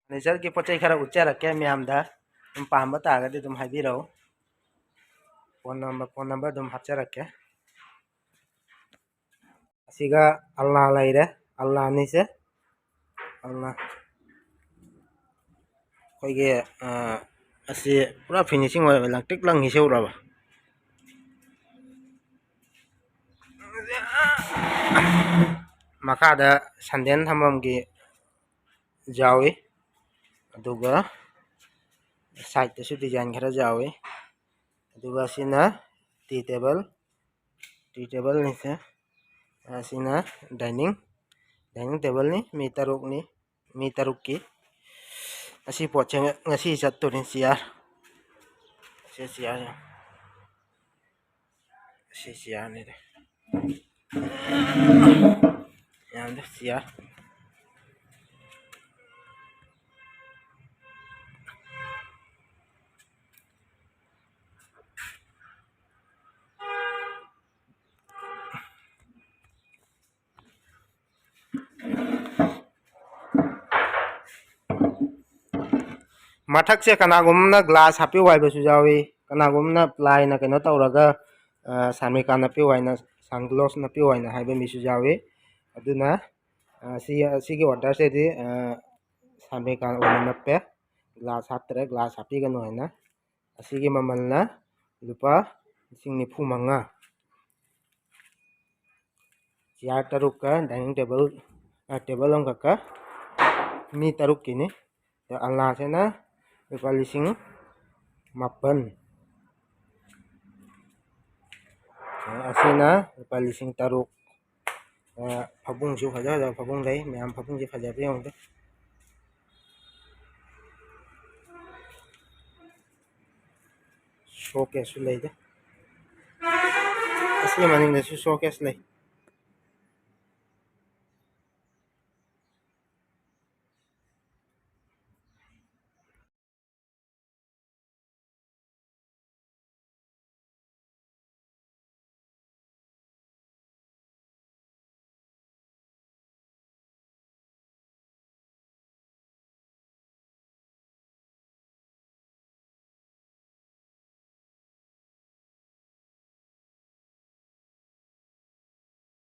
ꯐꯔꯅꯤꯆꯔꯒꯤ ꯄꯣꯠ ꯆꯩ ꯈꯔ ꯎꯠꯆꯔꯛꯀꯦ ꯃꯌꯥꯝꯗ ꯑꯗꯨꯝ ꯄꯥꯝꯕ ꯇꯥꯔꯒꯗꯤ ꯑꯗꯨꯝ ꯍꯥꯏꯕꯤꯔꯛꯎ ꯐꯣꯟ ꯅꯝꯕꯔ ꯑꯗꯨꯝ ꯍꯥꯞꯆꯔꯛꯀꯦ ꯑꯁꯤꯒ ꯑꯜꯅꯥ ꯂꯩꯔꯦ ꯑꯜꯅꯥꯅꯤꯁꯦ ꯑꯜꯅꯥ ꯑꯩꯈꯣꯏꯒꯤ ꯑꯁꯤ ꯄꯨꯔꯥ ꯐꯤꯅꯤꯁꯤꯡ ꯑꯣꯏꯕ ꯂꯪꯇ꯭ꯔꯤꯛ ꯂꯪꯉꯤꯁꯦ ꯎꯔꯕ ꯃꯈꯥꯗ ꯁꯟꯗꯦꯟ ꯊꯝꯐꯝꯒꯤ ꯌꯥꯎꯏ ꯑꯗꯨꯒ ꯁꯥꯏꯗꯇꯁꯨ ꯗꯤꯖꯥꯏꯟ ꯈꯔ ꯌꯥꯎꯏ ꯑꯗꯨꯒ ꯑꯁꯤꯅ ꯇꯤ ꯇꯦꯕꯜꯅꯤꯁꯦ ꯑꯁꯤꯅ ꯗꯥꯏꯅꯤꯡ ꯇꯦꯕꯜꯅꯤ ꯃꯤ ꯇꯔꯨꯛꯀꯤ ꯑꯁꯤ ꯄꯣꯠꯁꯦ ꯉꯁꯤ ꯆꯠꯇꯣꯏꯅꯤ ꯆꯤꯌꯥꯔ ꯑꯁꯤ ꯆꯤꯌꯥꯔꯅꯤꯗ ꯌꯥꯝꯗ ꯆꯤꯌꯥꯔ ꯃꯊꯛꯁꯦ ꯀꯅꯥꯒꯨꯝꯕꯅ ꯒ꯭ꯂꯥꯁ ꯍꯥꯞꯄꯤꯌꯨ ꯍꯥꯏꯕꯁꯨ ꯌꯥꯎꯏ ꯀꯅꯥꯒꯨꯝꯕꯅ ꯄ꯭ꯂꯥꯏꯅ ꯀꯩꯅꯣ ꯇꯧꯔꯒ ꯁꯥꯟꯃꯤꯀꯥ ꯅꯞꯄꯤꯌꯨ ꯍꯥꯏꯅ ꯁꯟꯒ꯭ꯂꯣꯁ ꯅꯞꯄꯤꯌꯨ ꯍꯥꯏꯅ ꯍꯥꯏꯕ ꯃꯤꯁꯨ ꯌꯥꯎꯏ ꯑꯗꯨꯅ ꯁꯤꯒꯤ ꯑꯣꯔꯗꯔꯁꯤꯗꯤ ꯁꯟꯃꯤꯀꯥ ꯑꯣꯏꯅ ꯅꯞꯄꯦ ꯒ꯭ꯂꯥꯁ ꯍꯥꯞꯇ꯭ꯔꯦ ꯒ꯭ꯂꯥꯁ ꯍꯥꯞꯄꯤꯒꯅꯨ ꯍꯥꯏꯅ ꯑꯁꯤꯒꯤ ꯃꯃꯜꯅ ꯂꯨꯄꯥ 95,000 ꯆꯤꯌꯥꯔ 3ꯀ ꯗꯥꯏꯅꯤꯡ ꯇꯦꯕꯜ ꯑꯃꯈꯛꯀ ꯃꯤ 3ꯀꯤꯅꯤ ꯑꯜꯅꯥꯁꯤꯅ ꯂꯨꯄꯥ 7,000 ꯑꯁꯤꯅ ꯂꯨꯄꯥ 3,000 ꯐꯕꯨꯡꯁꯨ ꯐꯖ ꯐꯕꯨꯡ ꯂꯩ ꯃꯌꯥꯝ ꯐꯕꯨꯡꯁꯦ ꯐꯖꯕ ꯌꯦꯡꯉꯨꯗ ꯁꯣꯀꯦꯁꯁꯨ ꯂꯩꯗ ꯑꯁꯤ ꯃꯅꯤꯡꯗꯁꯨ ꯁꯣꯀꯦꯁ ꯂꯩ